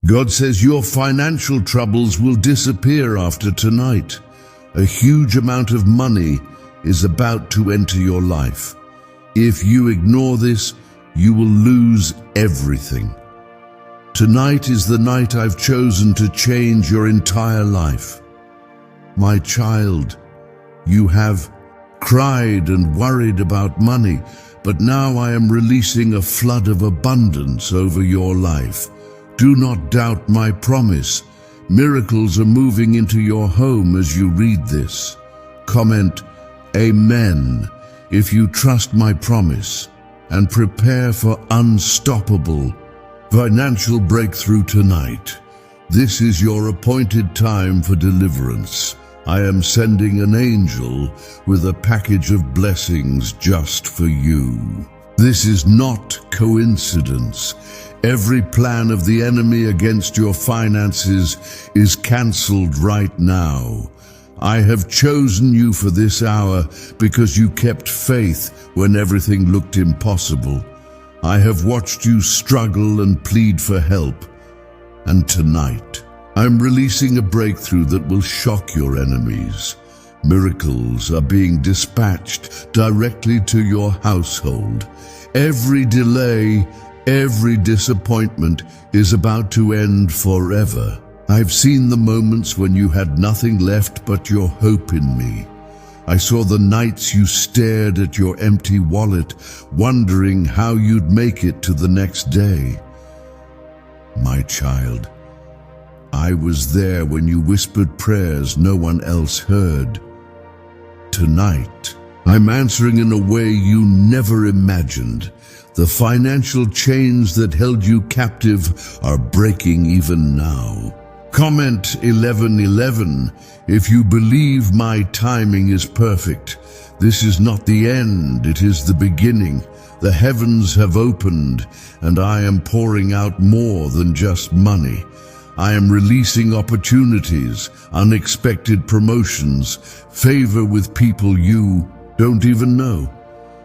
God says your financial troubles will disappear after tonight. A huge amount of money is about to enter your life. If you ignore this, you will lose everything. Tonight is the night I've chosen to change your entire life. My child, you have cried and worried about money, but now I am releasing a flood of abundance over your life. Do not doubt my promise. Miracles are moving into your home as you read this. Comment Amen if you trust my promise, and prepare for unstoppable financial breakthrough tonight. This is your appointed time for deliverance. I am sending an angel with a package of blessings just for you. This is not coincidence. Every plan of the enemy against your finances is cancelled right now. I have chosen you for this hour because you kept faith when everything looked impossible. I have watched you struggle and plead for help. And tonight, I'm releasing a breakthrough that will shock your enemies. Miracles are being dispatched directly to your household. Every delay, every disappointment is about to end forever. I've seen the moments when you had nothing left but your hope in me. I saw the nights you stared at your empty wallet, wondering how you'd make it to the next day. My child, I was there when you whispered prayers no one else heard. Tonight, I'm answering in a way you never imagined. The financial chains that held you captive are breaking even now. Comment 1111 if you believe my timing is perfect. This is not the end, it is the beginning. The heavens have opened, and I am pouring out more than just money. I am releasing opportunities, unexpected promotions, favor with people you don't even know.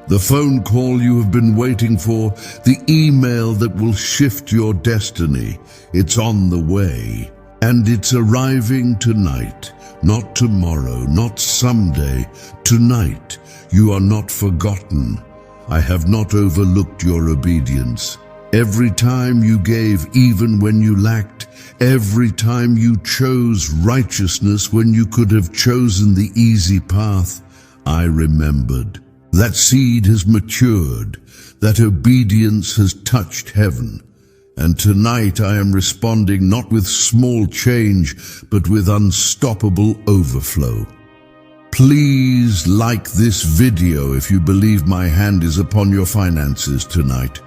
The phone call you have been waiting for, the email that will shift your destiny. It's on the way. And it's arriving tonight, not tomorrow, not someday. Tonight, you are not forgotten. I have not overlooked your obedience. Every time you gave, even when you lacked, every time you chose righteousness when you could have chosen the easy path, I remembered. That seed has matured, that obedience has touched heaven. And tonight I am responding not with small change, but with unstoppable overflow. Please like this video if you believe my hand is upon your finances tonight.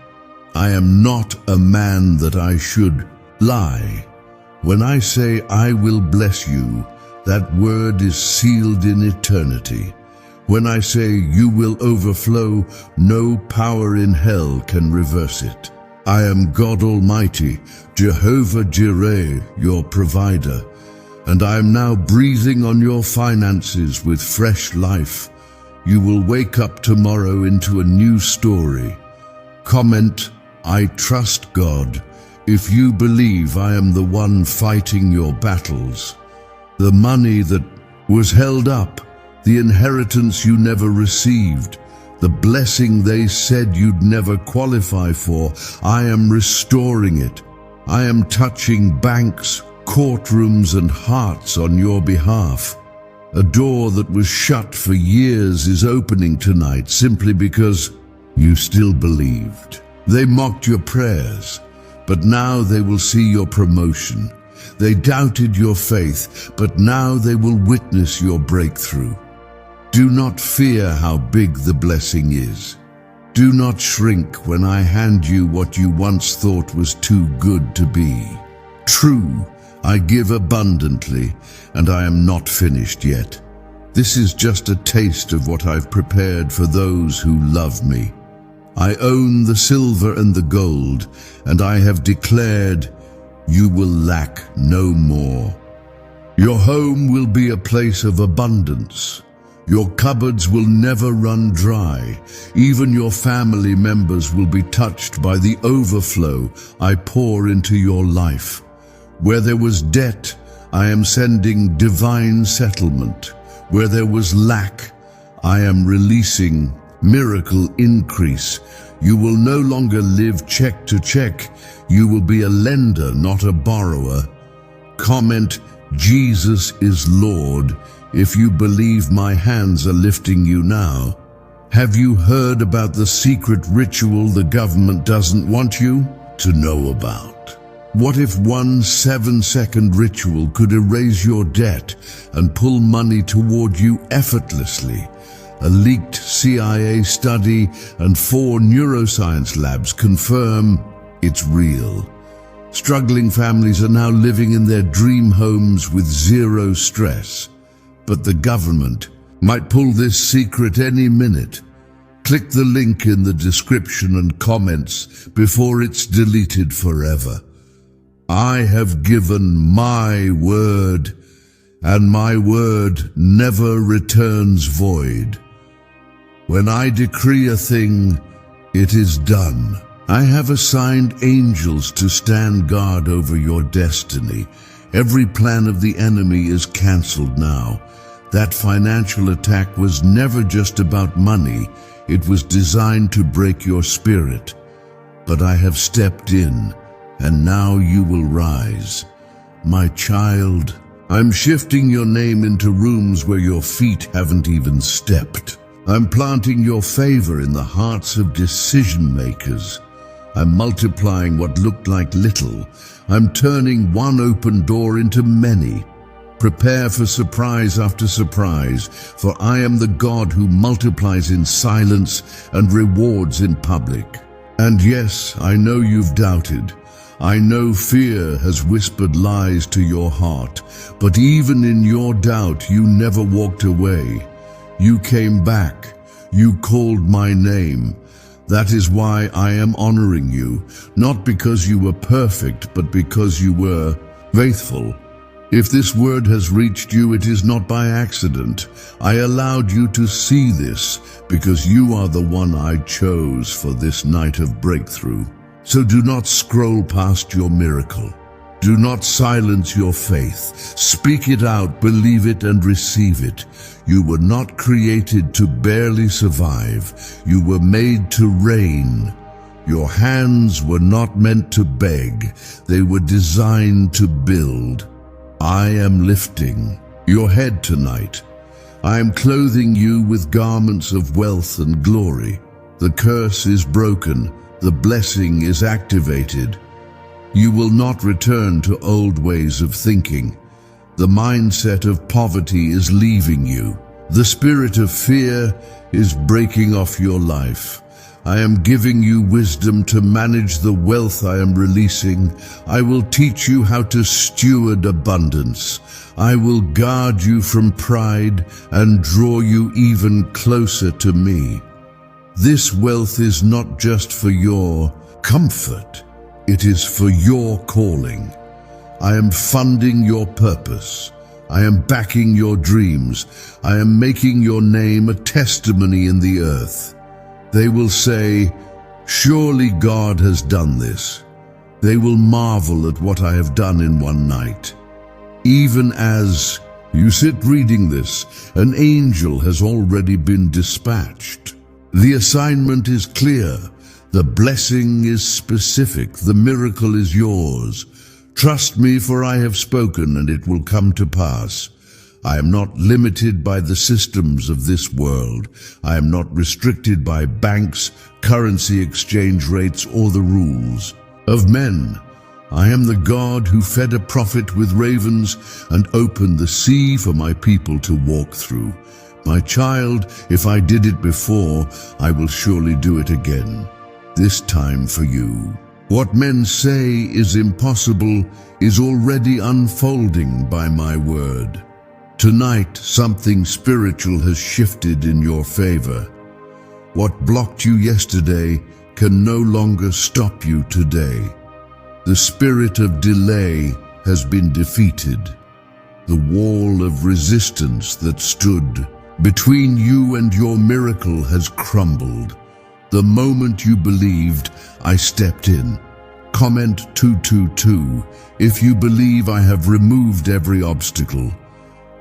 I am not a man that I should lie. When I say I will bless you, that word is sealed in eternity. When I say you will overflow, no power in hell can reverse it. I am God Almighty, Jehovah Jireh, your provider, and I am now breathing on your finances with fresh life. You will wake up tomorrow into a new story. Comment, I trust God, if you believe I am the one fighting your battles. The money that was held up, the inheritance you never received, the blessing they said you'd never qualify for, I am restoring it. I am touching banks, courtrooms, and hearts on your behalf. A door that was shut for years is opening tonight simply because you still believed. They mocked your prayers, but now they will see your promotion. They doubted your faith, but now they will witness your breakthrough. Do not fear how big the blessing is. Do not shrink when I hand you what you once thought was too good to be. True, I give abundantly, and I am not finished yet. This is just a taste of what I've prepared for those who love me. I own the silver and the gold, and I have declared, you will lack no more. Your home will be a place of abundance. Your cupboards will never run dry. Even your family members will be touched by the overflow I pour into your life. Where there was debt, I am sending divine settlement. Where there was lack, I am releasing miracle increase. You will no longer live check to check. You will be a lender, not a borrower. Comment, Jesus is Lord, if you believe my hands are lifting you now. Have you heard about the secret ritual the government doesn't want you to know about? What if one 7-second ritual could erase your debt and pull money toward you effortlessly? A leaked CIA study and 4 neuroscience labs confirm it's real. Struggling families are now living in their dream homes with zero stress. But the government might pull this secret any minute. Click the link in the description and comments before it's deleted forever. I have given my word, and my word never returns void. When I decree a thing, it is done. I have assigned angels to stand guard over your destiny. Every plan of the enemy is cancelled now. That financial attack was never just about money. It was designed to break your spirit. But I have stepped in, and now you will rise. My child, I'm shifting your name into rooms where your feet haven't even stepped. I'm planting your favor in the hearts of decision makers. I'm multiplying what looked like little. I'm turning one open door into many. Prepare for surprise after surprise, for I am the God who multiplies in silence and rewards in public. And yes, I know you've doubted. I know fear has whispered lies to your heart, but even in your doubt, you never walked away. You came back. You called my name. That is why I am honoring you, not because you were perfect, but because you were faithful. If this word has reached you, it is not by accident. I allowed you to see this because you are the one I chose for this night of breakthrough. So do not scroll past your miracle. Do not silence your faith. Speak it out, believe it, and receive it. You were not created to barely survive. You were made to reign. Your hands were not meant to beg. They were designed to build. I am lifting your head tonight. I am clothing you with garments of wealth and glory. The curse is broken. The blessing is activated. You will not return to old ways of thinking. The mindset of poverty is leaving you. The spirit of fear is breaking off your life. I am giving you wisdom to manage the wealth I am releasing. I will teach you how to steward abundance. I will guard you from pride and draw you even closer to me. This wealth is not just for your comfort. It is for your calling. I am funding your purpose. I am backing your dreams. I am making your name a testimony in the earth. They will say, surely God has done this. They will marvel at what I have done in one night. Even as you sit reading this, an angel has already been dispatched. The assignment is clear. The blessing is specific. The miracle is yours. Trust me, for I have spoken, and it will come to pass. I am not limited by the systems of this world. I am not restricted by banks, currency exchange rates, or the rules of men. I am the God who fed a prophet with ravens and opened the sea for my people to walk through. My child, if I did it before, I will surely do it again. This time for you. What men say is impossible is already unfolding by my word. Tonight, something spiritual has shifted in your favor. What blocked you yesterday can no longer stop you today. The spirit of delay has been defeated. The wall of resistance that stood between you and your miracle has crumbled. The moment you believed, I stepped in. Comment 222 if you believe I have removed every obstacle.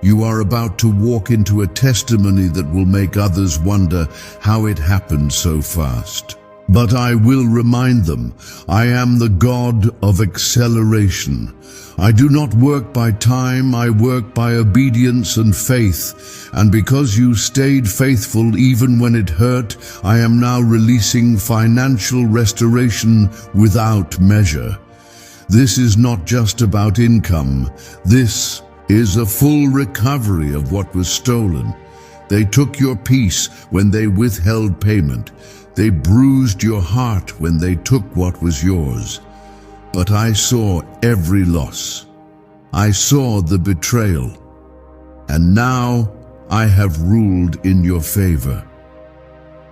You are about to walk into a testimony that will make others wonder how it happened so fast. But I will remind them, I am the God of acceleration. I do not work by time, I work by obedience and faith. And because you stayed faithful even when it hurt, I am now releasing financial restoration without measure. This is not just about income. This is a full recovery of what was stolen. They took your peace when they withheld payment. They bruised your heart when they took what was yours. But I saw every loss. I saw the betrayal. And now I have ruled in your favor.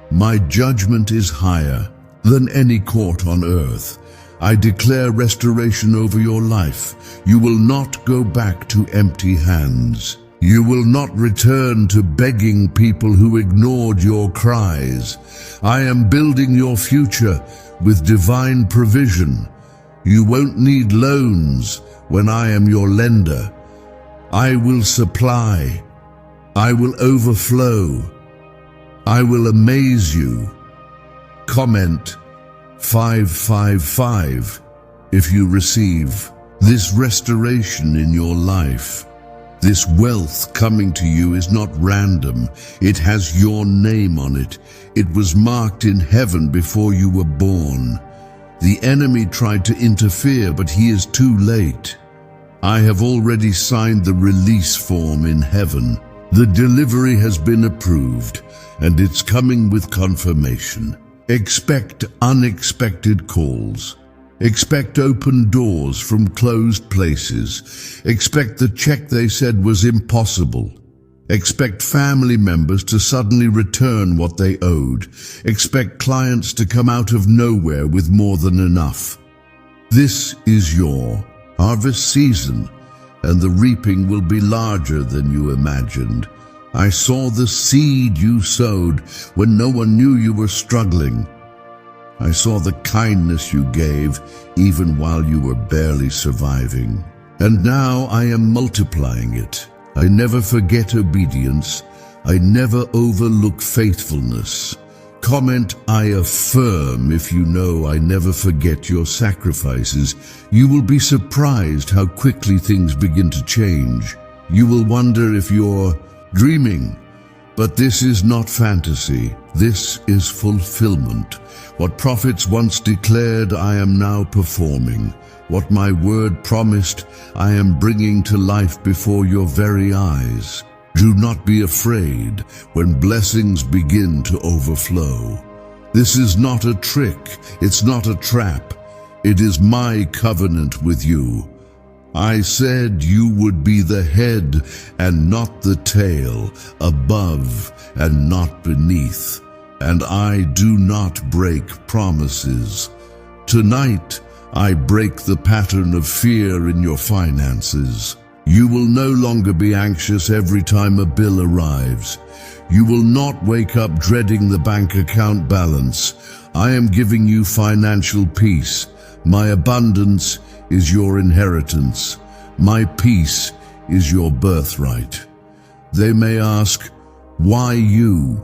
My judgment is higher than any court on earth. I declare restoration over your life. You will not go back to empty hands. You will not return to begging people who ignored your cries. I am building your future with divine provision. You won't need loans when I am your lender. I will supply. I will overflow. I will amaze you. Comment 555 if you receive this restoration in your life. This wealth coming to you is not random. It has your name on it. It was marked in heaven before you were born. The enemy tried to interfere, but he is too late. I have already signed the release form in heaven. The delivery has been approved, and it's coming with confirmation. Expect unexpected calls. Expect open doors from closed places. Expect the check they said was impossible. Expect family members to suddenly return what they owed. Expect clients to come out of nowhere with more than enough. This is your harvest season, and the reaping will be larger than you imagined. I saw the seed you sowed when no one knew you were struggling. I saw the kindness you gave even while you were barely surviving. And now I am multiplying it. I never forget obedience. I never overlook faithfulness. Comment I affirm if you know I never forget your sacrifices. You will be surprised how quickly things begin to change. You will wonder if you're dreaming. But this is not fantasy. This is fulfillment. What prophets once declared, I am now performing. What my word promised, I am bringing to life before your very eyes. Do not be afraid when blessings begin to overflow. This is not a trick. It's not a trap. It is my covenant with you. I said you would be the head and not the tail, above and not beneath. And I do not break promises. Tonight, I break the pattern of fear in your finances. You will no longer be anxious every time a bill arrives. You will not wake up dreading the bank account balance. I am giving you financial peace. My abundance is your inheritance. My peace is your birthright. They may ask, why you?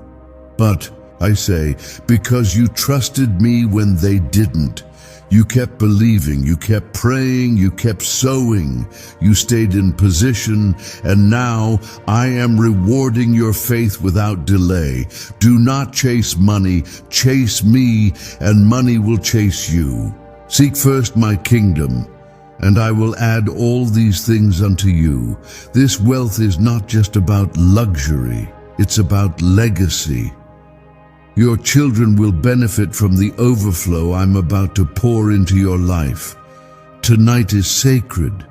But I say, because you trusted me when they didn't. You kept believing, you kept praying, you kept sowing, you stayed in position, and now I am rewarding your faith without delay. Do not chase money, chase me, and money will chase you. Seek first my kingdom, and I will add all these things unto you. This wealth is not just about luxury, it's about legacy. Your children will benefit from the overflow I'm about to pour into your life. Tonight is sacred.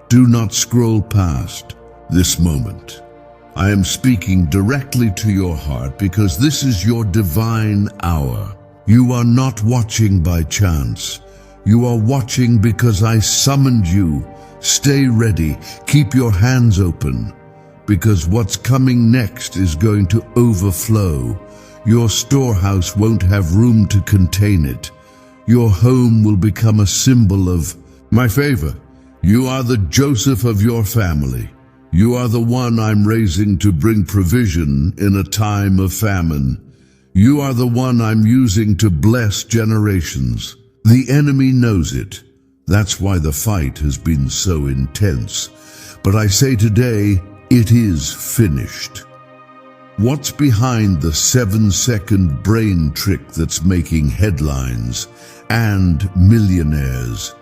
Do not scroll past this moment. I am speaking directly to your heart because this is your divine hour. You are not watching by chance. You are watching because I summoned you. Stay ready. Keep your hands open, because what's coming next is going to overflow. Your storehouse won't have room to contain it. Your home will become a symbol of my favor. You are the Joseph of your family. You are the one I'm raising to bring provision in a time of famine. You are the one I'm using to bless generations. The enemy knows it. That's why the fight has been so intense. But I say today, it is finished. What's behind the 7-second brain trick that's making headlines and millionaires?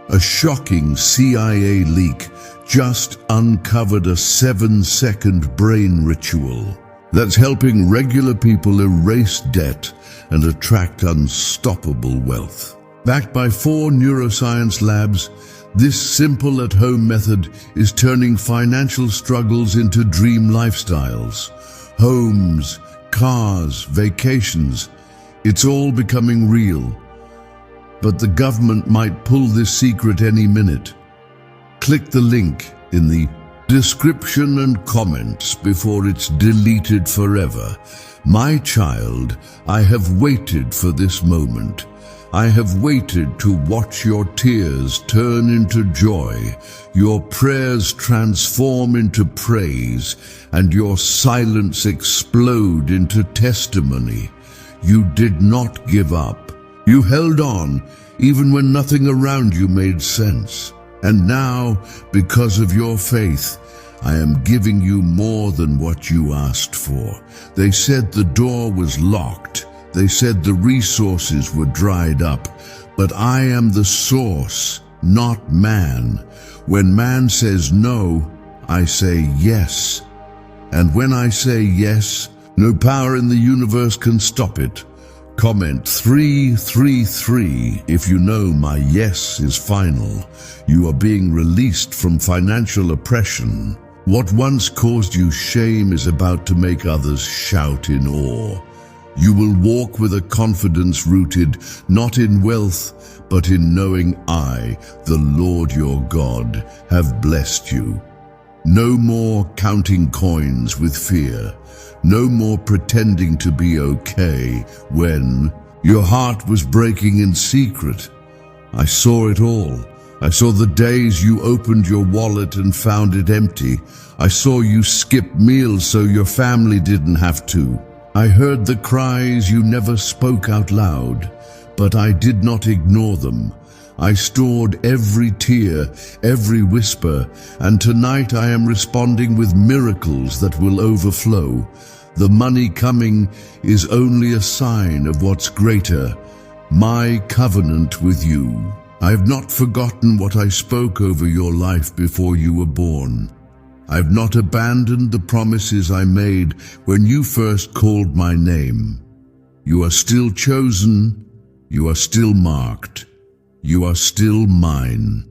A shocking CIA leak just uncovered a 7-second brain ritual that's helping regular people erase debt and attract unstoppable wealth. Backed by 4 neuroscience labs, this simple at-home method is turning financial struggles into dream lifestyles. Homes, cars, vacations, it's all becoming real. But the government might pull this secret any minute. Click the link in the description and comments before it's deleted forever. My child, I have waited for this moment. I have waited to watch your tears turn into joy, your prayers transform into praise, and your silence explode into testimony. You did not give up. You held on, even when nothing around you made sense. And now, because of your faith, I am giving you more than what you asked for. They said the door was locked. They said the resources were dried up, but I am the source, not man. When man says no, I say yes. And when I say yes, no power in the universe can stop it. Comment 333 if you know my yes is final. You are being released from financial oppression. What once caused you shame is about to make others shout in awe. You will walk with a confidence rooted not in wealth, but in knowing I, the Lord your God, have blessed you. No more counting coins with fear. No more pretending to be okay when your heart was breaking in secret. I saw it all. I saw the days you opened your wallet and found it empty. I saw you skip meals so your family didn't have to. I heard the cries you never spoke out loud, but I did not ignore them. I stored every tear, every whisper, and tonight I am responding with miracles that will overflow. The money coming is only a sign of what's greater, my covenant with you. I have not forgotten what I spoke over your life before you were born. I have not abandoned the promises I made when you first called my name. You are still chosen, you are still marked, you are still mine.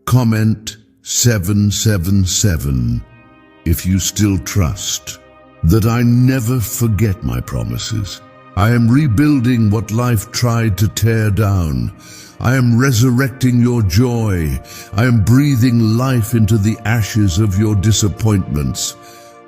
Comment 777 if you still trust that I never forget my promises. I am rebuilding what life tried to tear down. I am resurrecting your joy. I am breathing life into the ashes of your disappointments.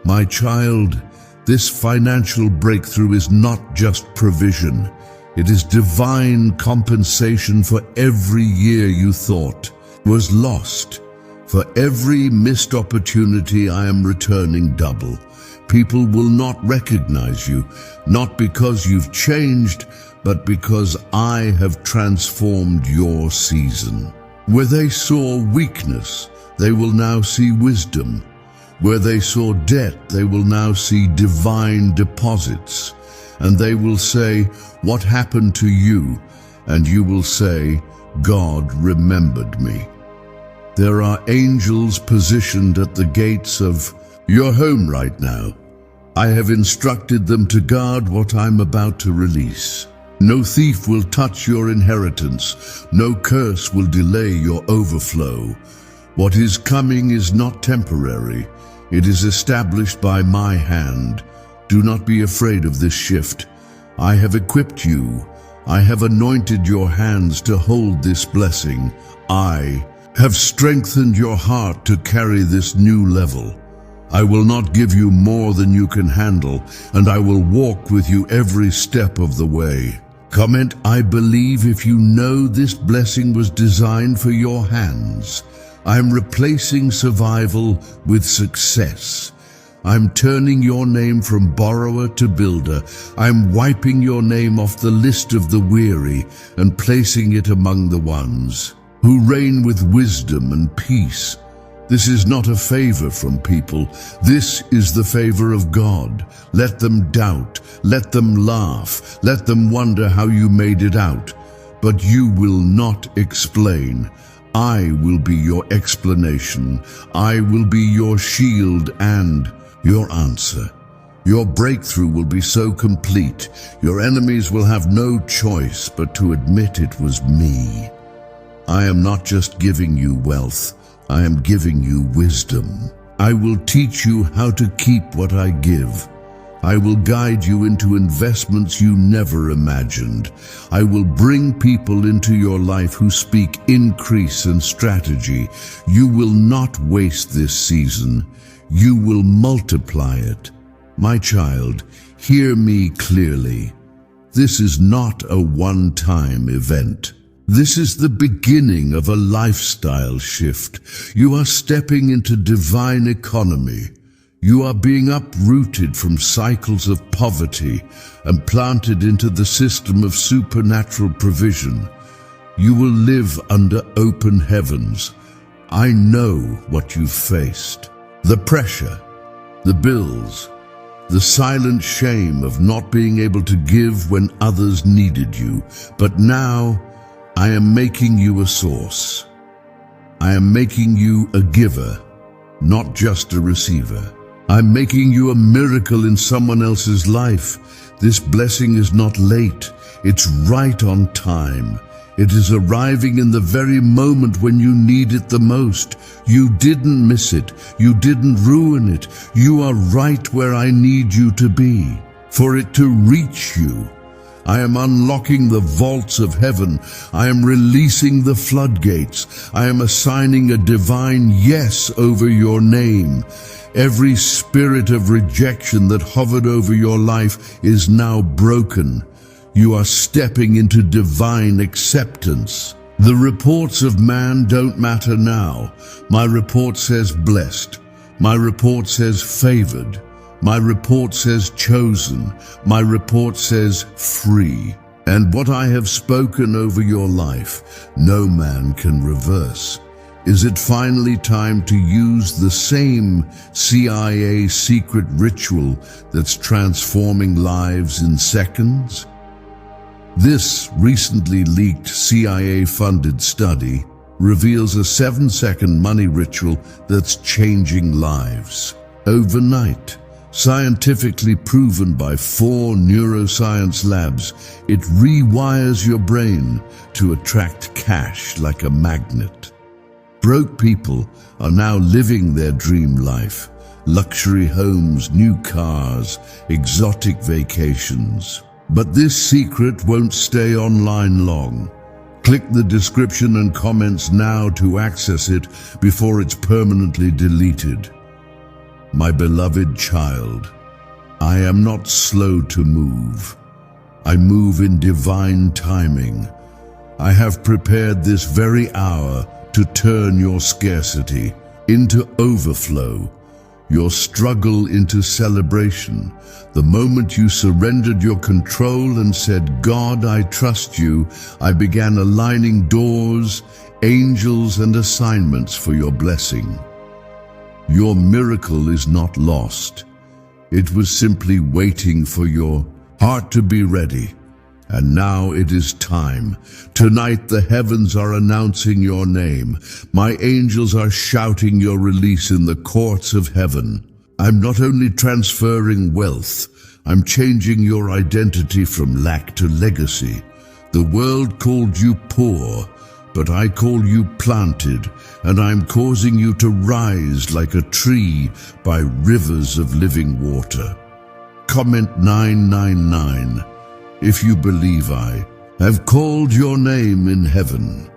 My child, this financial breakthrough is not just provision. It is divine compensation for every year you thought was lost. For every missed opportunity, I am returning double. People will not recognize you, not because you've changed, but because I have transformed your season. Where they saw weakness, they will now see wisdom. Where they saw debt, they will now see divine deposits. And they will say, "What happened to you?" And you will say, "God remembered me." There are angels positioned at the gates of your home right now. I have instructed them to guard what I'm about to release. No thief will touch your inheritance. No curse will delay your overflow. What is coming is not temporary. It is established by my hand. Do not be afraid of this shift. I have equipped you. I have anointed your hands to hold this blessing. I have strengthened your heart to carry this new level. I will not give you more than you can handle, and I will walk with you every step of the way. Comment, I believe if you know this blessing was designed for your hands. I'm replacing survival with success. I'm turning your name from borrower to builder. I'm wiping your name off the list of the weary and placing it among the ones who reign with wisdom and peace. This is not a favor from people. This is the favor of God. Let them doubt. Let them laugh. Let them wonder how you made it out. But you will not explain. I will be your explanation. I will be your shield and your answer. Your breakthrough will be so complete, your enemies will have no choice but to admit it was me. I am not just giving you wealth, I am giving you wisdom. I will teach you how to keep what I give. I will guide you into investments you never imagined. I will bring people into your life who speak increase and strategy. You will not waste this season. You will multiply it. My child, hear me clearly. This is not a one-time event. This is the beginning of a lifestyle shift. You are stepping into divine economy. You are being uprooted from cycles of poverty and planted into the system of supernatural provision. You will live under open heavens. I know what you've faced. The pressure, the bills, the silent shame of not being able to give when others needed you. But now, I am making you a source. I am making you a giver, not just a receiver. I'm making you a miracle in someone else's life. This blessing is not late. It's right on time. It is arriving in the very moment when you need it the most. You didn't miss it. You didn't ruin it. You are right where I need you to be. For it to reach you, I am unlocking the vaults of heaven. I am releasing the floodgates. I am assigning a divine yes over your name. Every spirit of rejection that hovered over your life is now broken. You are stepping into divine acceptance. The reports of man don't matter now. My report says blessed. My report says favored. My report says chosen. My report says free. And what I have spoken over your life, no man can reverse. Is it finally time to use the same CIA secret ritual that's transforming lives in seconds? This recently leaked CIA-funded study reveals a 7-second money ritual that's changing lives. Overnight, scientifically proven by 4 neuroscience labs, it rewires your brain to attract cash like a magnet. Broke people are now living their dream life. Luxury homes, new cars, exotic vacations. But this secret won't stay online long. Click the description and comments now to access it before it's permanently deleted. My beloved child, I am not slow to move. I move in divine timing. I have prepared this very hour to turn your scarcity into overflow, your struggle into celebration. The moment you surrendered your control and said, God, I trust you, I began aligning doors, angels, and assignments for your blessing. Your miracle is not lost. It was simply waiting for your heart to be ready. And now it is time. Tonight the heavens are announcing your name. My angels are shouting your release in the courts of heaven. I'm not only transferring wealth, I'm changing your identity from lack to legacy. The world called you poor, but I call you planted, and I'm causing you to rise like a tree by rivers of living water. Comment 999. If you believe I have called your name in heaven.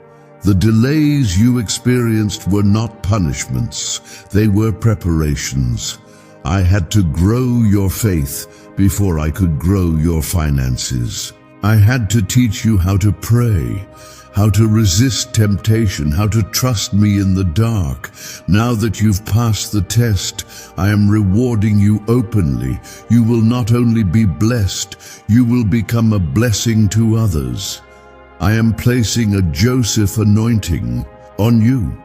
The delays you experienced were not punishments, they were preparations. I had to grow your faith before I could grow your finances. I had to teach you how to pray, how to resist temptation, how to trust me in the dark. Now that you've passed the test, I am rewarding you openly. You will not only be blessed, you will become a blessing to others. I am placing a Joseph anointing on you.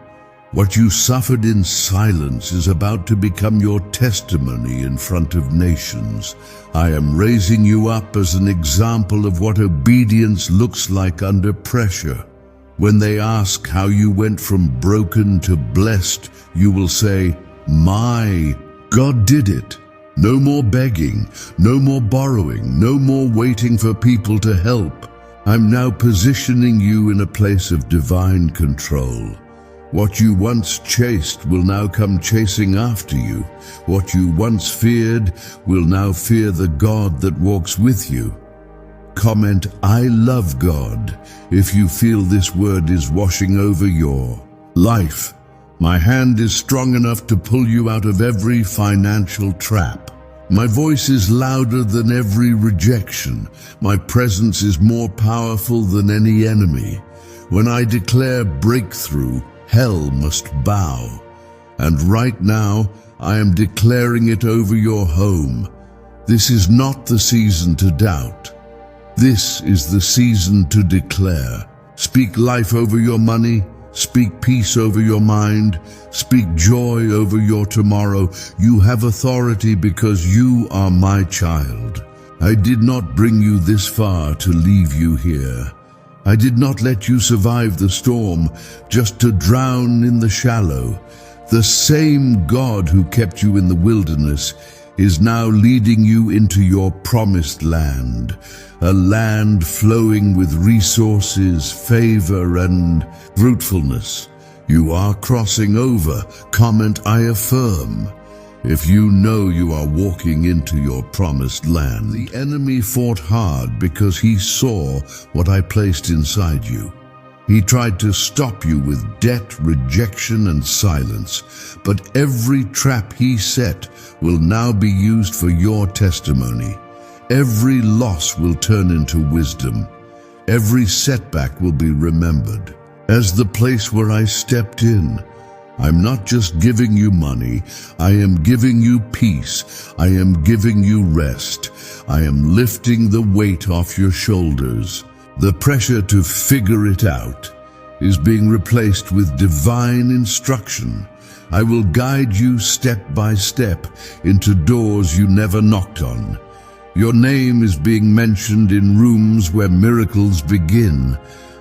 What you suffered in silence is about to become your testimony in front of nations. I am raising you up as an example of what obedience looks like under pressure. When they ask how you went from broken to blessed, you will say, "My God did it." No more begging, no more borrowing, no more waiting for people to help. I'm now positioning you in a place of divine control. What you once chased will now come chasing after you. What you once feared will now fear the God that walks with you. Comment, "I love God," if you feel this word is washing over your life. My hand is strong enough to pull you out of every financial trap. My voice is louder than every rejection. My presence is more powerful than any enemy. When I declare breakthrough, hell must bow. And right now, I am declaring it over your home. This is not the season to doubt. This is the season to declare. Speak life over your money. Speak peace over your mind. Speak joy over your tomorrow. You have authority because you are my child. I did not bring you this far to leave you here. I did not let you survive the storm just to drown in the shallow. The same God who kept you in the wilderness is now leading you into your promised land, a land flowing with resources, favor, and fruitfulness. You are crossing over. Comment, "I affirm." If you know you are walking into your promised land, the enemy fought hard because he saw what I placed inside you. He tried to stop you with debt, rejection, and silence, but every trap he set will now be used for your testimony. Every loss will turn into wisdom. Every setback will be remembered as the place where I stepped in. I'm not just giving you money, I am giving you peace. I am giving you rest. I am lifting the weight off your shoulders. The pressure to figure it out is being replaced with divine instruction. I will guide you step by step into doors you never knocked on. Your name is being mentioned in rooms where miracles begin.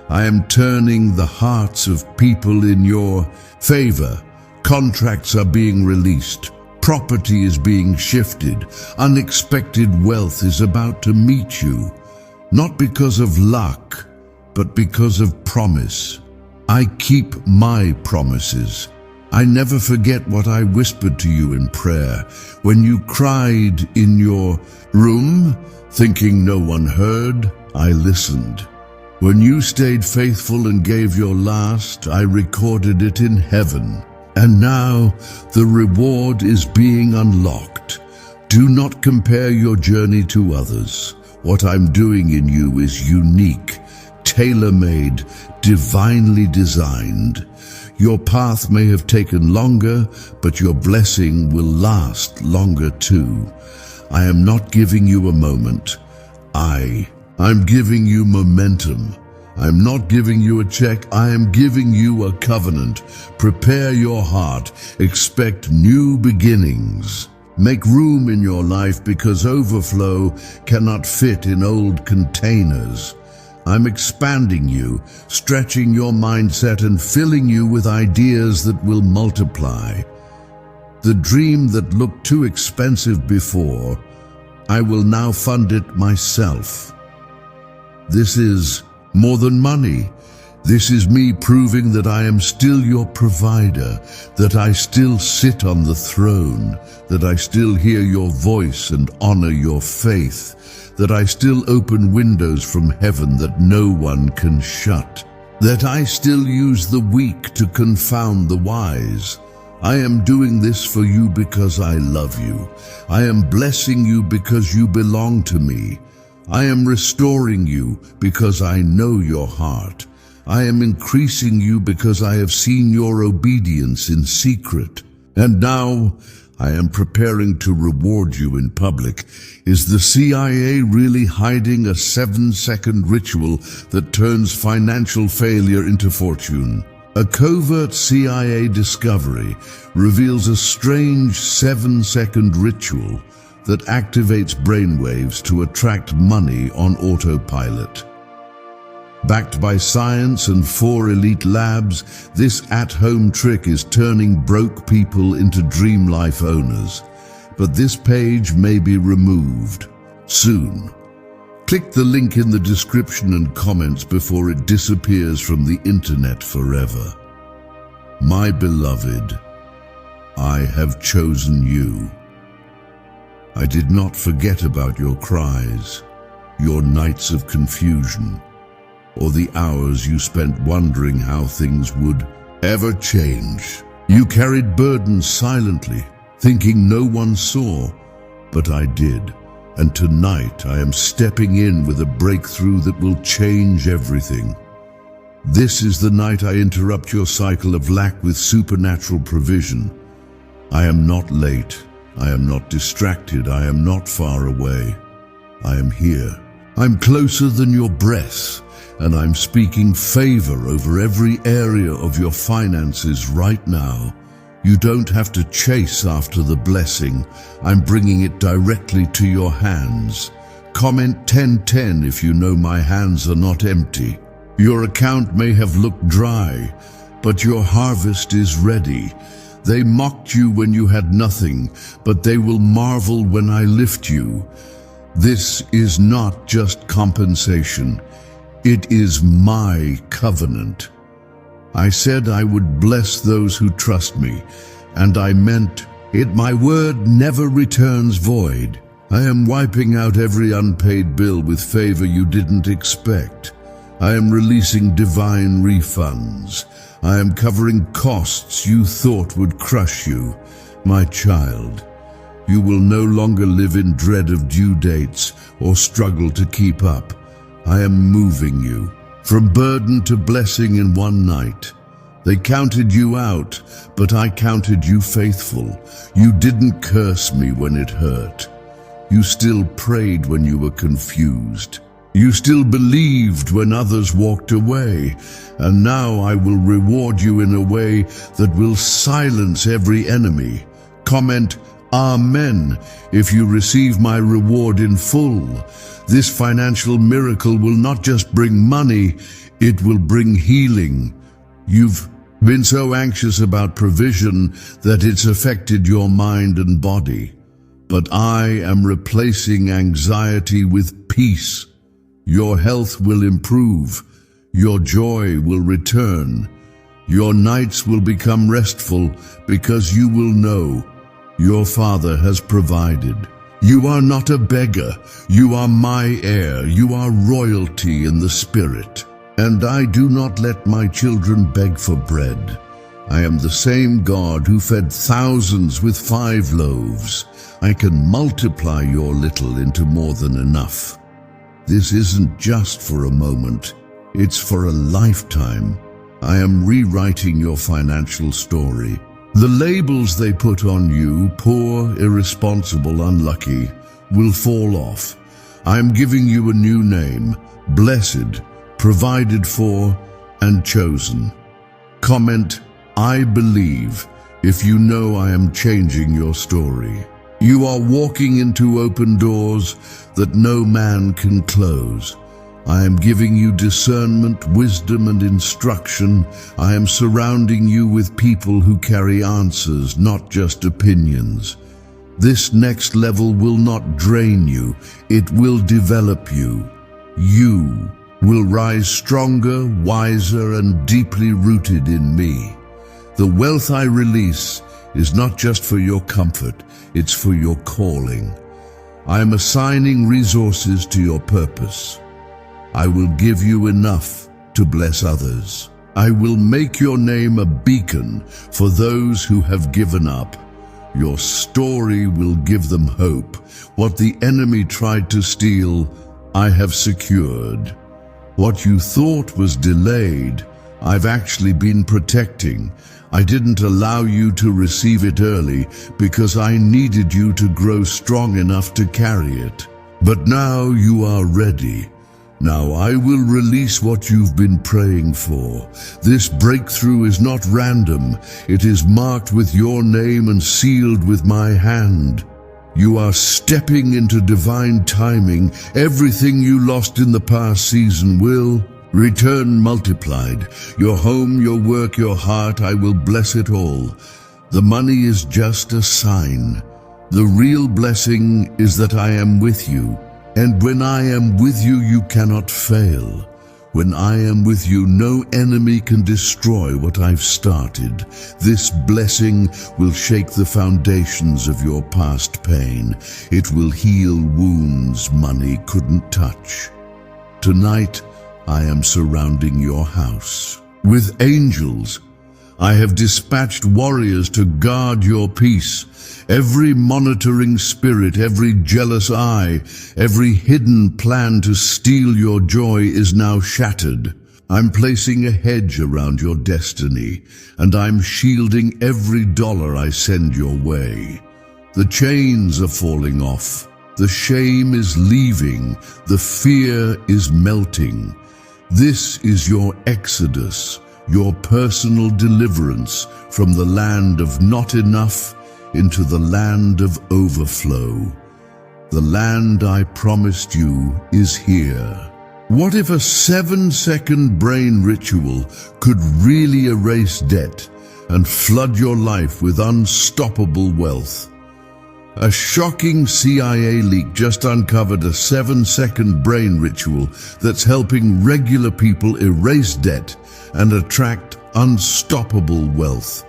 I am turning the hearts of people in your favor. Contracts are being released. Property is being shifted. Unexpected wealth is about to meet you. Not because of luck, but because of promise. I keep my promises. I never forget what I whispered to you in prayer. When you cried in your room, thinking no one heard, I listened. When you stayed faithful and gave your last, I recorded it in heaven. And now the reward is being unlocked. Do not compare your journey to others. What I'm doing in you is unique, tailor-made, divinely designed. Your path may have taken longer, but your blessing will last longer too. I am not giving you a moment. I'm giving you momentum. I'm not giving you a check, I am giving you a covenant. Prepare your heart, expect new beginnings. Make room in your life because overflow cannot fit in old containers. I'm expanding you, stretching your mindset and filling you with ideas that will multiply. The dream that looked too expensive before, I will now fund it myself. This is more than money. This is me proving that I am still your provider, that I still sit on the throne, that I still hear your voice and honor your faith, that I still open windows from heaven that no one can shut, that I still use the weak to confound the wise. I am doing this for you because I love you. I am blessing you because you belong to me. I am restoring you because I know your heart. I am increasing you because I have seen your obedience in secret. And now I am preparing to reward you in public. Is the CIA really hiding a 7-second ritual that turns financial failure into fortune? A covert CIA discovery reveals a strange 7-second ritual that activates brainwaves to attract money on autopilot. Backed by science and 4 elite labs, this at-home trick is turning broke people into dream life owners. But this page may be removed soon. Click the link in the description and comments before it disappears from the internet forever. My beloved, I have chosen you. I did not forget about your cries, your nights of confusion, or the hours you spent wondering how things would ever change. You carried burdens silently, thinking no one saw, but I did. And tonight I am stepping in with a breakthrough that will change everything. This is the night I interrupt your cycle of lack with supernatural provision. I am not late. I am not distracted. I am not far away. I am here. I'm closer than your breath, and I'm speaking favor over every area of your finances right now. You don't have to chase after the blessing. I'm bringing it directly to your hands. Comment 1010 if you know my hands are not empty. Your account may have looked dry, but your harvest is ready. They mocked you when you had nothing, but they will marvel when I lift you. This is not just compensation. It is my covenant. I said I would bless those who trust me, and I meant it. My word never returns void. I am wiping out every unpaid bill with favor you didn't expect. I am releasing divine refunds. I am covering costs you thought would crush you. My child, you will no longer live in dread of due dates or struggle to keep up. I am moving you from burden to blessing in one night. They counted you out, but I counted you faithful. You didn't curse me when it hurt. You still prayed when you were confused. You still believed when others walked away, and now I will reward you in a way that will silence every enemy. Comment Amen if you receive my reward in full. This financial miracle will not just bring money, it will bring healing. You've been so anxious about provision that it's affected your mind and body. But I am replacing anxiety with peace. Your health will improve. Your joy will return. Your nights will become restful because you will know your Father has provided. You are not a beggar. You are my heir. You are royalty in the Spirit. And I do not let my children beg for bread. I am the same God who fed thousands with 5 loaves. I can multiply your little into more than enough. This isn't just for a moment, it's for a lifetime. I am rewriting your financial story. The labels they put on you, poor, irresponsible, unlucky, will fall off. I am giving you a new name, blessed, provided for, and chosen. Comment, I believe, if you know I am changing your story. You are walking into open doors that no man can close. I am giving you discernment, wisdom, and instruction. I am surrounding you with people who carry answers, not just opinions. This next level will not drain you, it will develop you. You will rise stronger, wiser, and deeply rooted in me. The wealth I release is not just for your comfort, it's for your calling. I am assigning resources to your purpose. I will give you enough to bless others. I will make your name a beacon for those who have given up. Your story will give them hope. What the enemy tried to steal, I have secured. What you thought was delayed, I've actually been protecting. I didn't allow you to receive it early because I needed you to grow strong enough to carry it. But now you are ready. Now I will release what you've been praying for. This breakthrough is not random. It is marked with your name and sealed with my hand. You are stepping into divine timing. Everything you lost in the past season will return multiplied. Your home, your work, your heart, I will bless it all. The money is just a sign. The real blessing is that I am with you. And when I am with you, you cannot fail. When I am with you, no enemy can destroy what I've started. This blessing will shake the foundations of your past pain. It will heal wounds money couldn't touch. Tonight, I am surrounding your house with angels. I have dispatched warriors to guard your peace. Every monitoring spirit, every jealous eye, every hidden plan to steal your joy is now shattered. I'm placing a hedge around your destiny, and I'm shielding every dollar I send your way. The chains are falling off. The shame is leaving. The fear is melting. This is your exodus, your personal deliverance from the land of not enough into the land of overflow. The land I promised you is here. What if a 7-second brain ritual could really erase debt and flood your life with unstoppable wealth? A shocking CIA leak just uncovered a 7-second brain ritual that's helping regular people erase debt and attract unstoppable wealth.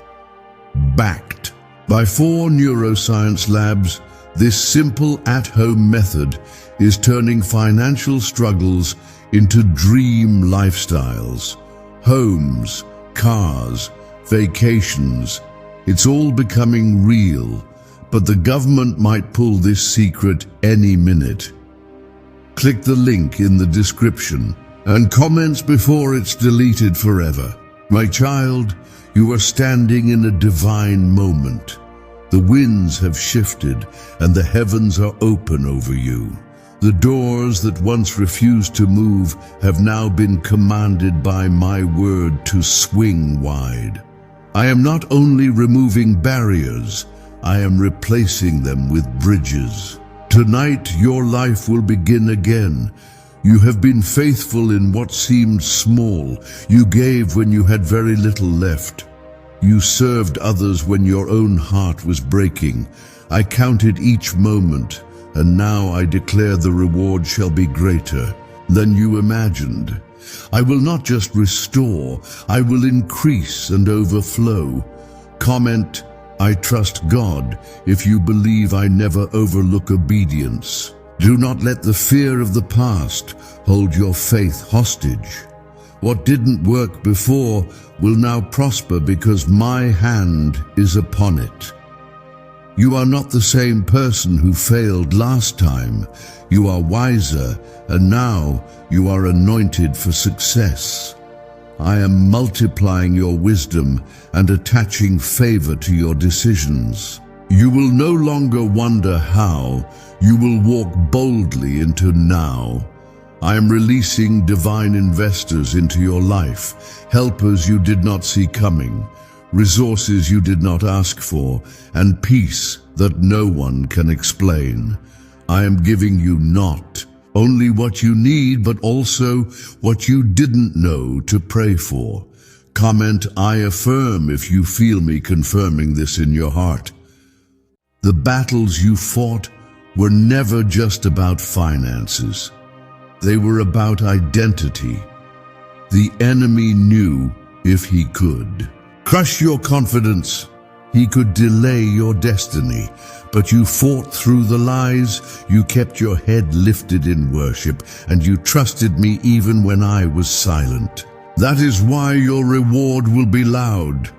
Backed by 4 neuroscience labs, this simple at-home method is turning financial struggles into dream lifestyles. Homes, cars, vacations, it's all becoming real, but the government might pull this secret any minute. Click the link in the description and comments before it's deleted forever. My child, you are standing in a divine moment. The winds have shifted and the heavens are open over you. The doors that once refused to move have now been commanded by my word to swing wide. I am not only removing barriers, I am replacing them with bridges. Tonight your life will begin again. You have been faithful in what seemed small. You gave when you had very little left. You served others when your own heart was breaking. I counted each moment, and now I declare the reward shall be greater than you imagined. I will not just restore, I will increase and overflow. Comment, I trust God, if you believe I never overlook obedience. Do not let the fear of the past hold your faith hostage. What didn't work before will now prosper because my hand is upon it. You are not the same person who failed last time. You are wiser, and now you are anointed for success. I am multiplying your wisdom and attaching favor to your decisions. You will no longer wonder how. You will walk boldly into now. I am releasing divine investors into your life, helpers you did not see coming, resources you did not ask for, and peace that no one can explain. I am giving you not only what you need, but also what you didn't know to pray for. Comment, I affirm, if you feel me confirming this in your heart. The battles you fought were never just about finances. They were about identity. The enemy knew if he could crush your confidence, he could delay your destiny. But you fought through the lies, you kept your head lifted in worship, and you trusted me even when I was silent. That is why your reward will be loud.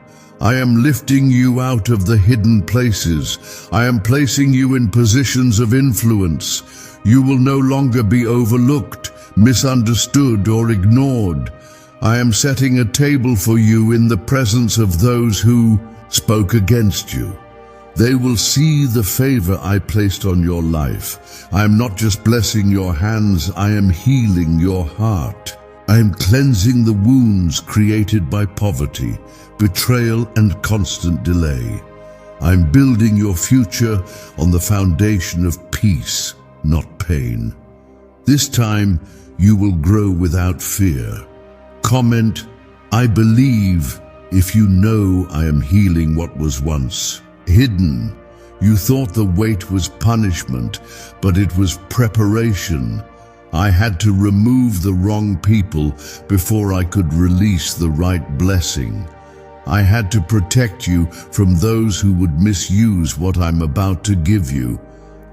I am lifting you out of the hidden places. I am placing you in positions of influence. You will no longer be overlooked, misunderstood, or ignored. I am setting a table for you in the presence of those who spoke against you. They will see the favor I placed on your life. I am not just blessing your hands, I am healing your heart. I am cleansing the wounds created by poverty, betrayal, and constant delay. I'm building your future on the foundation of peace, not pain. This time, you will grow without fear. Comment, I believe, if you know I am healing what was once hidden. You thought the weight was punishment, but it was preparation. I had to remove the wrong people before I could release the right blessing. I had to protect you from those who would misuse what I'm about to give you.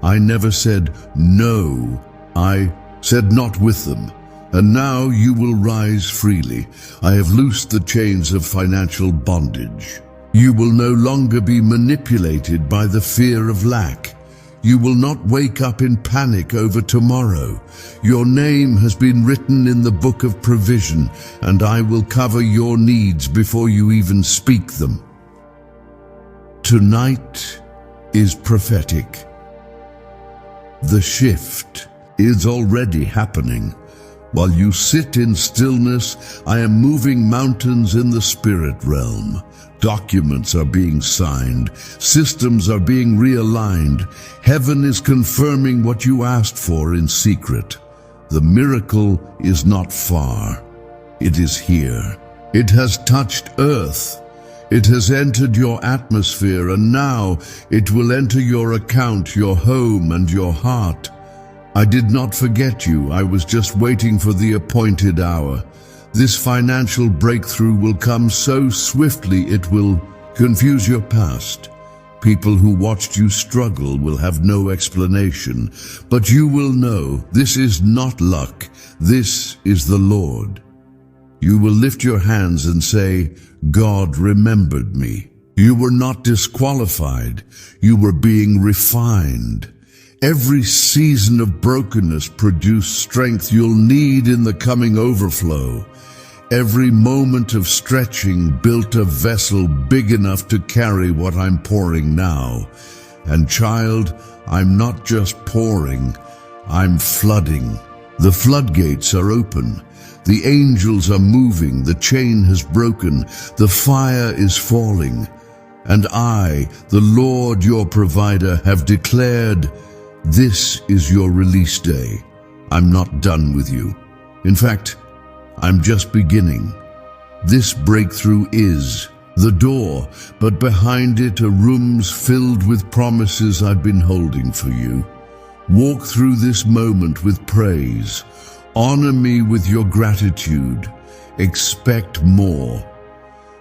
I never said no. I said not with them. And now you will rise freely. I have loosed the chains of financial bondage. You will no longer be manipulated by the fear of lack. You will not wake up in panic over tomorrow. Your name has been written in the book of provision, and I will cover your needs before you even speak them. Tonight is prophetic. The shift is already happening. While you sit in stillness, I am moving mountains in the spirit realm. Documents are being signed. Systems are being realigned. Heaven is confirming what you asked for in secret. The miracle is not far. It is here. It has touched earth. It has entered your atmosphere, and now it will enter your account, your home, and your heart. I did not forget you. I was just waiting for the appointed hour. This financial breakthrough will come so swiftly it will confuse your past. People who watched you struggle will have no explanation, but you will know this is not luck. This is the Lord. You will lift your hands and say, God remembered me. You were not disqualified. You were being refined. Every season of brokenness produced strength you'll need in the coming overflow. Every moment of stretching built a vessel big enough to carry what I'm pouring now. And child, I'm not just pouring, I'm flooding. The floodgates are open. The angels are moving. The chain has broken. The fire is falling. And I, the Lord your provider, have declared, this is your release day. I'm not done with you. In fact, I'm just beginning. This breakthrough is the door, but behind it are rooms filled with promises I've been holding for you. Walk through this moment with praise. Honor me with your gratitude. Expect more.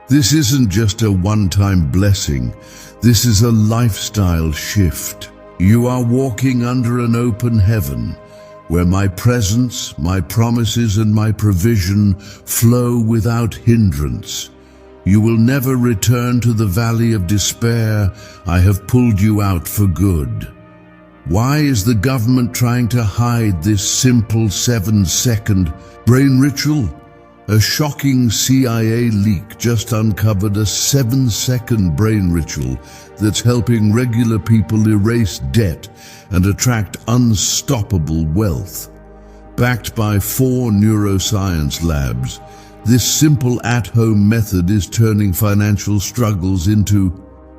This isn't just a one-time blessing. This is a lifestyle shift. You are walking under an open heaven, where my presence, my promises, and my provision flow without hindrance. You will never return to the valley of despair. I have pulled you out for good. Why is the government trying to hide this simple 7-second brain ritual? A shocking CIA leak just uncovered a 7-second brain ritual that's helping regular people erase debt and attract unstoppable wealth. Backed by 4 neuroscience labs, this simple at-home method is turning financial struggles into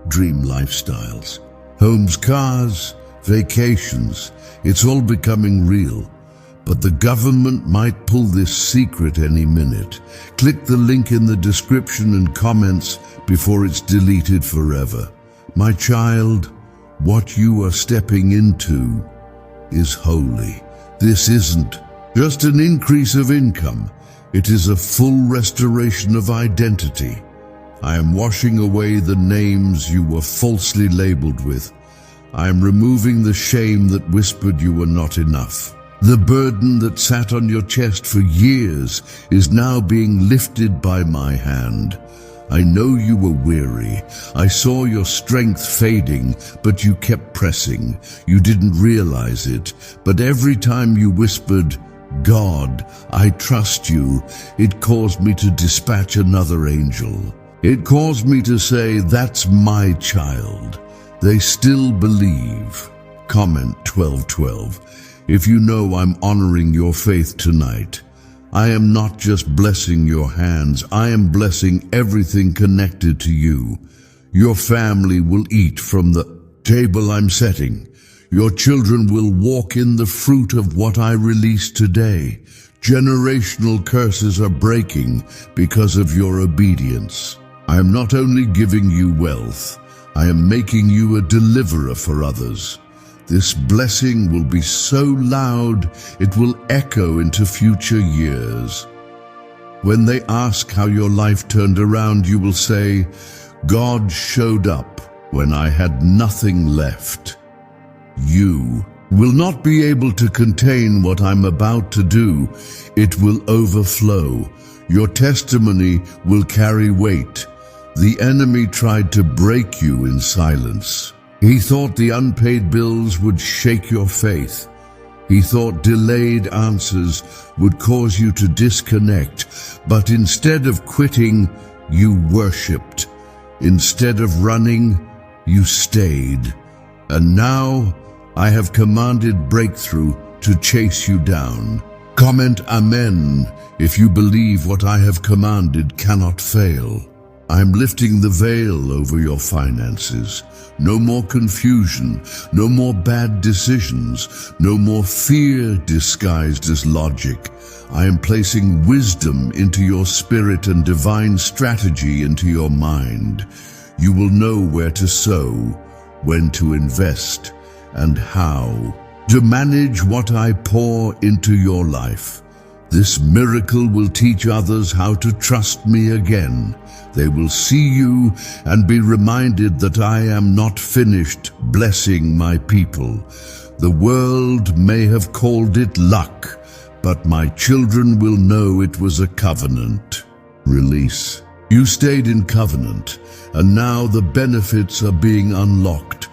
dream lifestyles. Homes, cars, vacations, it's all becoming real. But the government might pull this secret any minute. Click the link in the description and comments before it's deleted forever. My child, what you are stepping into is holy. This isn't just an increase of income. It is a full restoration of identity. I am washing away the names you were falsely labeled with. I am removing the shame that whispered you were not enough. The burden that sat on your chest for years is now being lifted by my hand. I know you were weary. I saw your strength fading, but you kept pressing. You didn't realize it, but every time you whispered, "God, I trust you," it caused me to dispatch another angel. It caused me to say, "That's my child. They still believe." Comment 12:12. If you know I'm honoring your faith tonight, I am not just blessing your hands, I am blessing everything connected to you. Your family will eat from the table I'm setting. Your children will walk in the fruit of what I release today. Generational curses are breaking because of your obedience. I am not only giving you wealth, I am making you a deliverer for others. This blessing will be so loud, it will echo into future years. When they ask how your life turned around, you will say, "God showed up when I had nothing left." You will not be able to contain what I'm about to do. It will overflow. Your testimony will carry weight. The enemy tried to break you in silence. He thought the unpaid bills would shake your faith. He thought delayed answers would cause you to disconnect. But instead of quitting, you worshipped. Instead of running, you stayed. And now I have commanded breakthrough to chase you down. Comment Amen if you believe what I have commanded cannot fail. I'm lifting the veil over your finances. No more confusion, no more bad decisions, no more fear disguised as logic. I am placing wisdom into your spirit and divine strategy into your mind. You will know where to sow, when to invest, and how to manage what I pour into your life. This miracle will teach others how to trust me again. They will see you and be reminded that I am not finished blessing my people. The world may have called it luck, but my children will know it was a covenant. Release. You stayed in covenant, and now the benefits are being unlocked.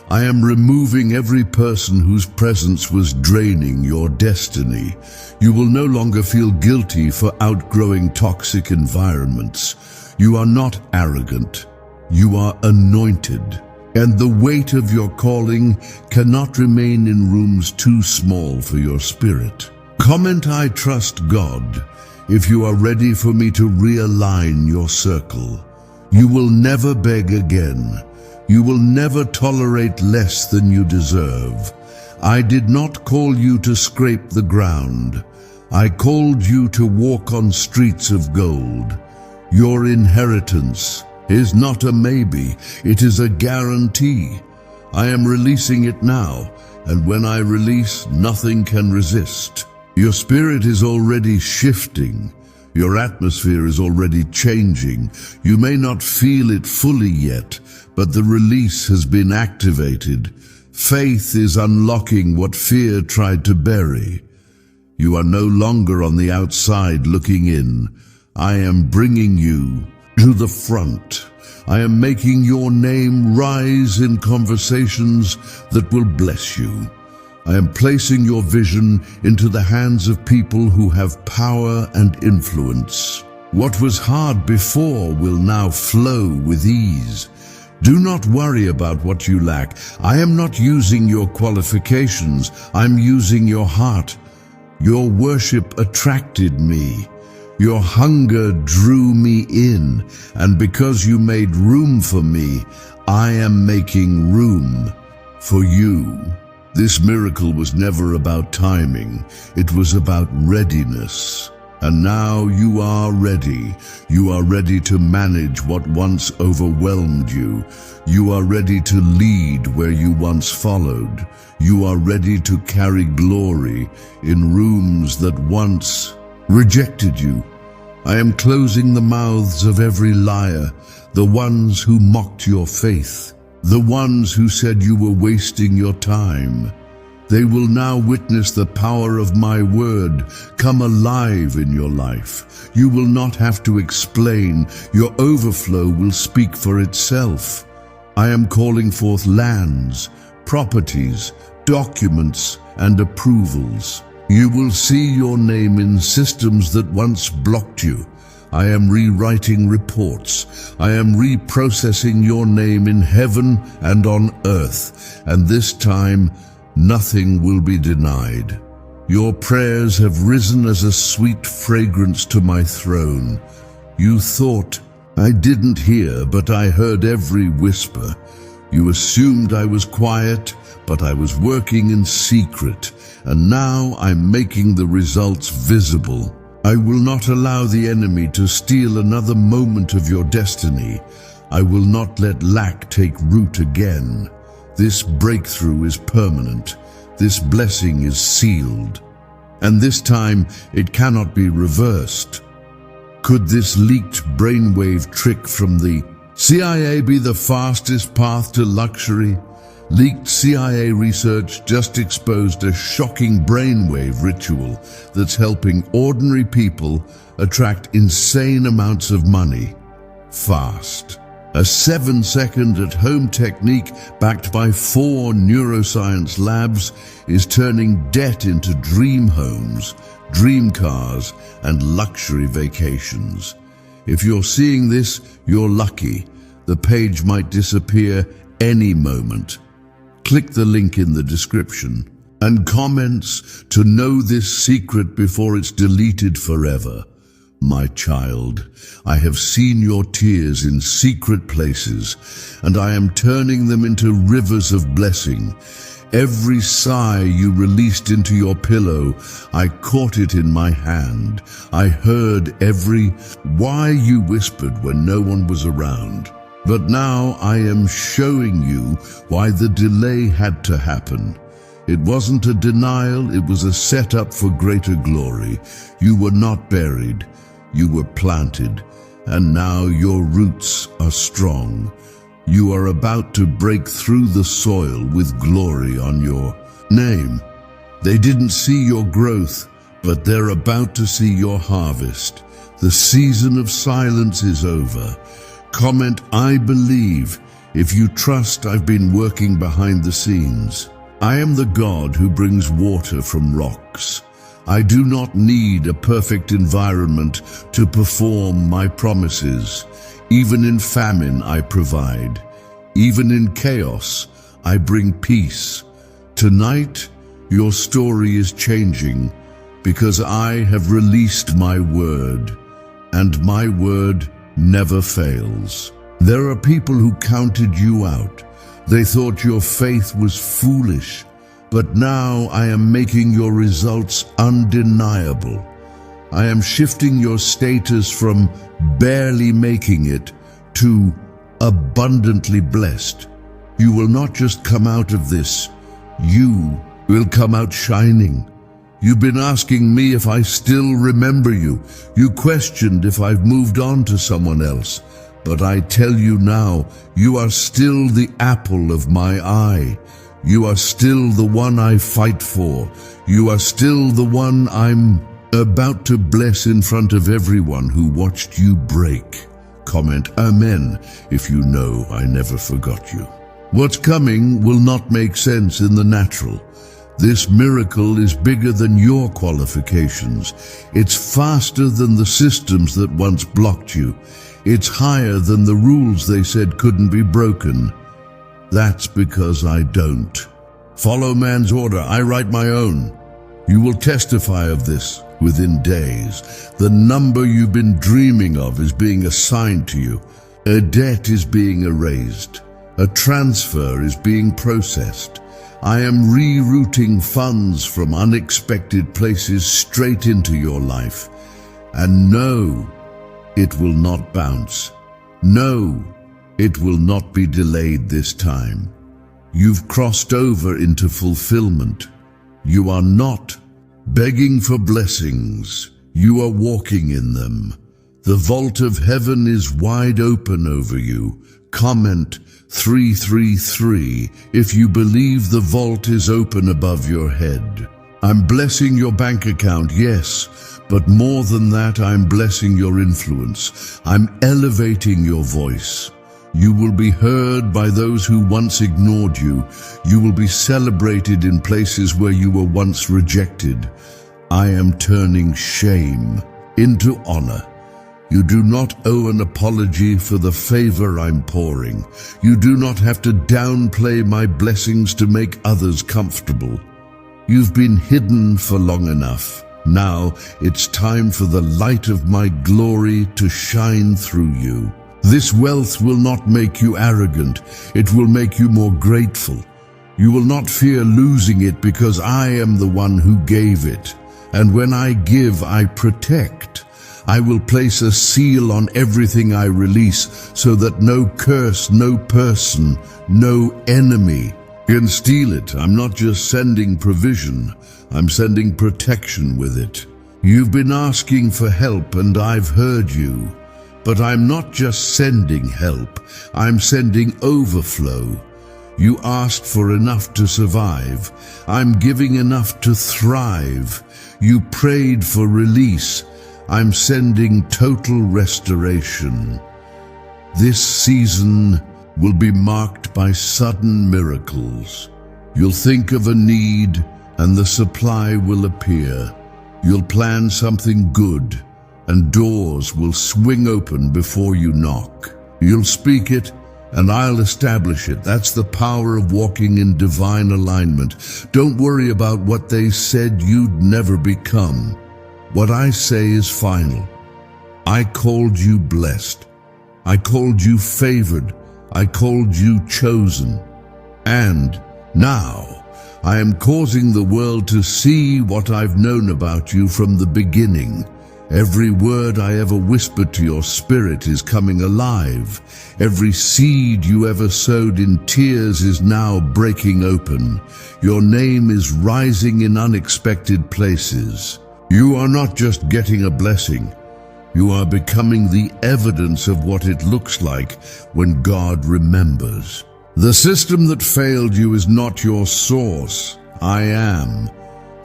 I am removing every person whose presence was draining your destiny. You will no longer feel guilty for outgrowing toxic environments. You are not arrogant. You are anointed. And the weight of your calling cannot remain in rooms too small for your spirit. Comment I trust God if you are ready for me to realign your circle. You will never beg again. You will never tolerate less than you deserve. I did not call you to scrape the ground. I called you to walk on streets of gold. Your inheritance is not a maybe, it is a guarantee. I am releasing it now, and when I release, nothing can resist. Your spirit is already shifting. Your atmosphere is already changing. You may not feel it fully yet, but the release has been activated. Faith is unlocking what fear tried to bury. You are no longer on the outside looking in. I am bringing you to the front. I am making your name rise in conversations that will bless you. I am placing your vision into the hands of people who have power and influence. What was hard before will now flow with ease. Do not worry about what you lack. I am not using your qualifications. I'm using your heart. Your worship attracted me. Your hunger drew me in, and because you made room for me, I am making room for you. This miracle was never about timing, it was about readiness. And now you are ready. You are ready to manage what once overwhelmed you. You are ready to lead where you once followed. You are ready to carry glory in rooms that once rejected you. I am closing the mouths of every liar, the ones who mocked your faith, the ones who said you were wasting your time. They will now witness the power of my word come alive in your life. You will not have to explain. Your overflow will speak for itself. I am calling forth lands, properties, documents, and approvals. You will see your name in systems that once blocked you. I am rewriting reports. I am reprocessing your name in heaven and on earth, and this time nothing will be denied. Your prayers have risen as a sweet fragrance to my throne. You thought I didn't hear, but I heard every whisper. You assumed I was quiet, but I was working in secret, and now I'm making the results visible. I will not allow the enemy to steal another moment of your destiny. I will not let lack take root again. This breakthrough is permanent. This blessing is sealed. And this time, it cannot be reversed. Could this leaked brainwave trick from the CIA be the fastest path to luxury? Leaked CIA research just exposed a shocking brainwave ritual that's helping ordinary people attract insane amounts of money fast. A 7-second at-home technique backed by 4 neuroscience labs is turning debt into dream homes, dream cars, and luxury vacations. If you're seeing this, you're lucky. The page might disappear any moment. Click the link in the description and comments to know this secret before it's deleted forever. My child, I have seen your tears in secret places, and I am turning them into rivers of blessing. Every sigh you released into your pillow, I caught it in my hand. I heard every why you whispered when no one was around. But now I am showing you why the delay had to happen. It wasn't a denial, it was a setup for greater glory. You were not buried. You were planted, and now your roots are strong. You are about to break through the soil with glory on your name. They didn't see your growth, but they're about to see your harvest. The season of silence is over. Comment, I believe, if you trust I've been working behind the scenes. I am the God who brings water from rocks. I do not need a perfect environment to perform my promises. Even in famine, I provide. Even in chaos, I bring peace. Tonight, your story is changing because I have released my word, and my word never fails. There are people who counted you out. They thought your faith was foolish. But now I am making your results undeniable. I am shifting your status from barely making it to abundantly blessed. You will not just come out of this, you will come out shining. You've been asking me if I still remember you. You questioned if I've moved on to someone else. But I tell you now, you are still the apple of my eye. You are still the one I fight for. You are still the one I'm about to bless in front of everyone who watched you break. Comment Amen if you know I never forgot you. What's coming will not make sense in the natural. This miracle is bigger than your qualifications. It's faster than the systems that once blocked you. It's higher than the rules they said couldn't be broken. That's because I don't. Follow man's order, I write my own. You will testify of this within days. The number you've been dreaming of is being assigned to you. A debt is being erased. A transfer is being processed. I am rerouting funds from unexpected places straight into your life. And no, it will not bounce. No, it will not be delayed this time. You've crossed over into fulfillment. You are not begging for blessings. You are walking in them. The vault of heaven is wide open over you. Comment 333 if you believe the vault is open above your head. I'm blessing your bank account, yes, but more than that, I'm blessing your influence. I'm elevating your voice. You will be heard by those who once ignored you. You will be celebrated in places where you were once rejected. I am turning shame into honor. You do not owe an apology for the favor I'm pouring. You do not have to downplay my blessings to make others comfortable. You've been hidden for long enough. Now it's time for the light of my glory to shine through you. This wealth will not make you arrogant. It will make you more grateful. You will not fear losing it because I am the one who gave it. And when I give, I protect. I will place a seal on everything I release so that no curse, no person, no enemy can steal it. I'm not just sending provision, I'm sending protection with it. You've been asking for help and I've heard you. But I'm not just sending help, I'm sending overflow. You asked for enough to survive. I'm giving enough to thrive. You prayed for release. I'm sending total restoration. This season will be marked by sudden miracles. You'll think of a need and the supply will appear. You'll plan something good and doors will swing open before you knock. You'll speak it and I'll establish it. That's the power of walking in divine alignment. Don't worry about what they said you'd never become. What I say is final. I called you blessed. I called you favored. I called you chosen. And now I am causing the world to see what I've known about you from the beginning. Every word I ever whispered to your spirit is coming alive. Every seed you ever sowed in tears is now breaking open. Your name is rising in unexpected places. You are not just getting a blessing. You are becoming the evidence of what it looks like when God remembers. The system that failed you is not your source. I am.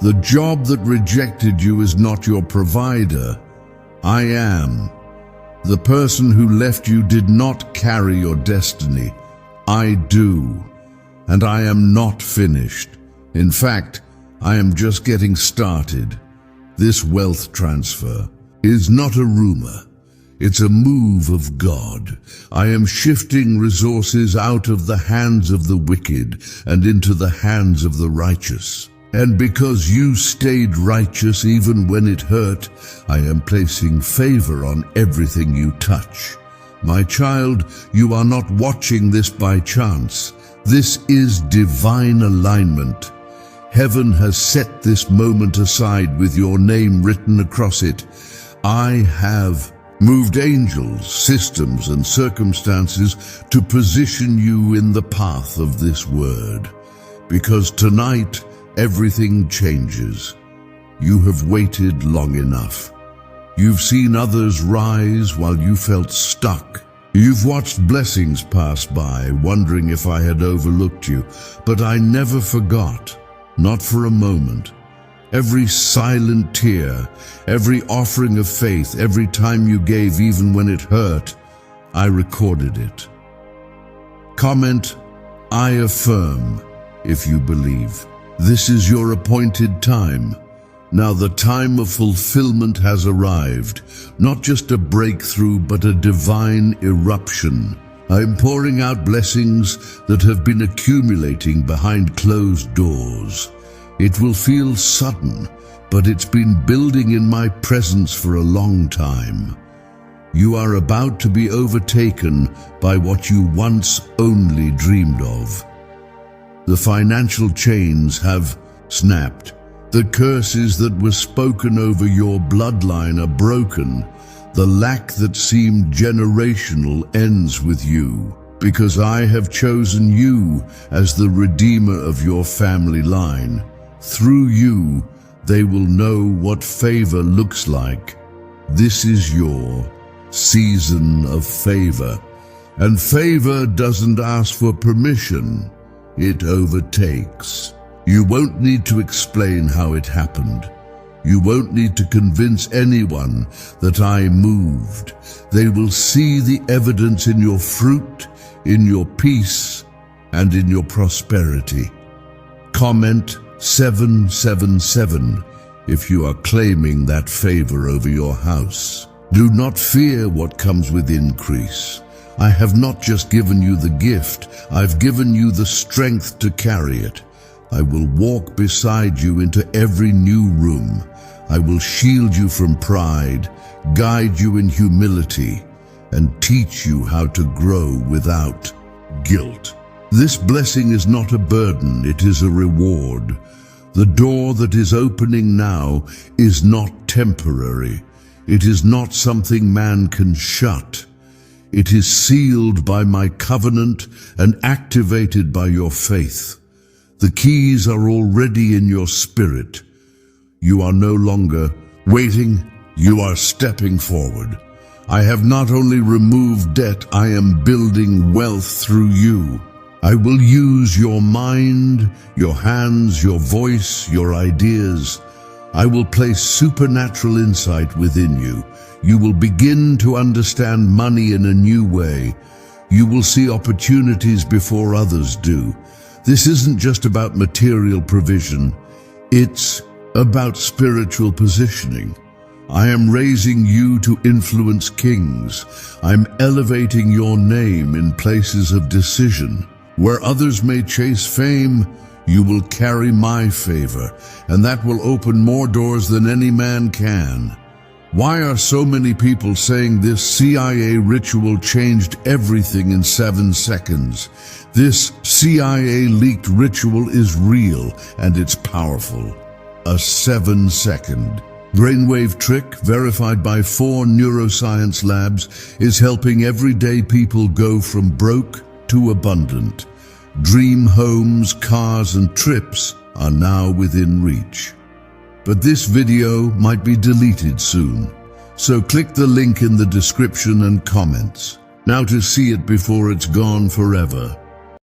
The job that rejected you is not your provider. I am. The person who left you did not carry your destiny. I do. And I am not finished. In fact, I am just getting started. This wealth transfer is not a rumor. It's a move of God. I am shifting resources out of the hands of the wicked and into the hands of the righteous. And because you stayed righteous even when it hurt, I am placing favor on everything you touch. My child, you are not watching this by chance. This is divine alignment. Heaven has set this moment aside with your name written across it. I have moved angels, systems, and circumstances to position you in the path of this word. Because tonight, everything changes. You have waited long enough. You've seen others rise while you felt stuck. You've watched blessings pass by, wondering if I had overlooked you, but I never forgot. Not for a moment. Every silent tear, every offering of faith, every time you gave even when it hurt, I recorded it. Comment, I affirm, if you believe. This is your appointed time. Now the time of fulfillment has arrived. Not just a breakthrough, but a divine eruption. I am pouring out blessings that have been accumulating behind closed doors. It will feel sudden, but it's been building in my presence for a long time. You are about to be overtaken by what you once only dreamed of. The financial chains have snapped. The curses that were spoken over your bloodline are broken. The lack that seemed generational ends with you, because I have chosen you as the redeemer of your family line. Through you, they will know what favor looks like. This is your season of favor. And favor doesn't ask for permission, it overtakes. You won't need to explain how it happened. You won't need to convince anyone that I moved. They will see the evidence in your fruit, in your peace, and in your prosperity. Comment 777 if you are claiming that favor over your house. Do not fear what comes with increase. I have not just given you the gift, I've given you the strength to carry it. I will walk beside you into every new room. I will shield you from pride, guide you in humility, and teach you how to grow without guilt. This blessing is not a burden, it is a reward. The door that is opening now is not temporary. It is not something man can shut. It is sealed by my covenant and activated by your faith. The keys are already in your spirit. You are no longer waiting, you are stepping forward. I have not only removed debt, I am building wealth through you. I will use your mind, your hands, your voice, your ideas. I will place supernatural insight within you. You will begin to understand money in a new way. You will see opportunities before others do. This isn't just about material provision. It's about spiritual positioning. I am raising you to influence kings. I'm elevating your name in places of decision. Where others may chase fame, you will carry my favor, and that will open more doors than any man can. Why are so many people saying this CIA ritual changed everything in 7 seconds? This CIA-leaked ritual is real, and it's powerful. A 7-second brainwave trick, verified by 4 neuroscience labs, is helping everyday people go from broke to abundant. Dream homes, cars, and trips are now within reach. But this video might be deleted soon, so click the link in the description and comments now to see it before it's gone forever.